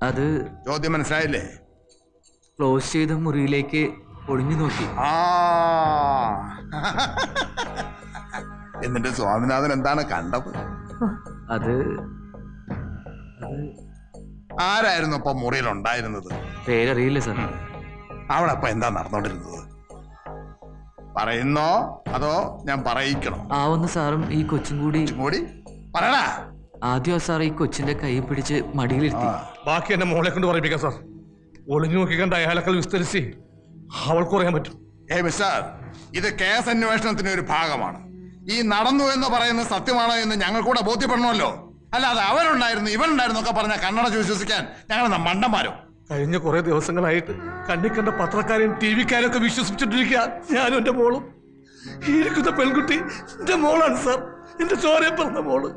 അത് ചോദ്യം മനസ്സിലായില്ലേ? ക്ലോസ് ചെയ്ത മുറിയിലേക്ക് ഒളിഞ്ഞു നോക്കി. എന്നിട്ട് സ്വാമിനാഥൻ എന്താണ് കണ്ടത്? അത് ആരായിരുന്നു അപ്പൊ മുറിയിൽ ഉണ്ടായിരുന്നത്? പേരറിയില്ല സാർ. അവിടെ അപ്പൊ എന്താ നടന്നോണ്ടിരുന്നത്? പറയുന്നോ അതോ ഞാൻ പറയിക്കണോ? ആവുന്ന സാറും ഈ കൊച്ചും കൂടി പറയടാ. ആദ്യം സാർ ഈ കൊച്ചിന്റെ കൈ പിടിച്ച് മടിയിലിരുത്തി. ബാക്കി എന്റെ മോളെ കൊണ്ട് പറയിപ്പിക്കാം സാർ. ഒളിഞ്ഞു നോക്കി കണ്ട അയാളെക്കാൾ വിസ്തരിച്ച് അവൾക്ക് പറയാൻ പറ്റും. മിസ്റ്റർ, ഇത് കേസ് അന്വേഷണത്തിന്റെ ഒരു ഭാഗമാണ്. ഈ നടന്നു എന്ന് പറയുന്നത് സത്യമാണോ എന്ന് ഞങ്ങൾ കൂടെ ബോധ്യപ്പെടണമല്ലോ. അല്ലാതെ അവനുണ്ടായിരുന്നു ഇവനുണ്ടായിരുന്നു ഒക്കെ പറഞ്ഞ കണ്ണടച്ച് വിശ്വസിക്കാൻ ഞങ്ങൾ മണ്ടന്മാരോ? കഴിഞ്ഞ കുറെ ദിവസങ്ങളായിട്ട് കണ്ണി കണ്ട പത്രക്കാരെയും ടി വിക്കാരെയും ഒക്കെ വിശ്വസിച്ചിട്ടിരിക്കുക ഞാനും എന്റെ മോളും. ഈ ഇരിക്കുന്ന പെൺകുട്ടി എന്റെ മോളാണ് സാർ, എന്റെ ചോരയെ പറഞ്ഞ മോള്.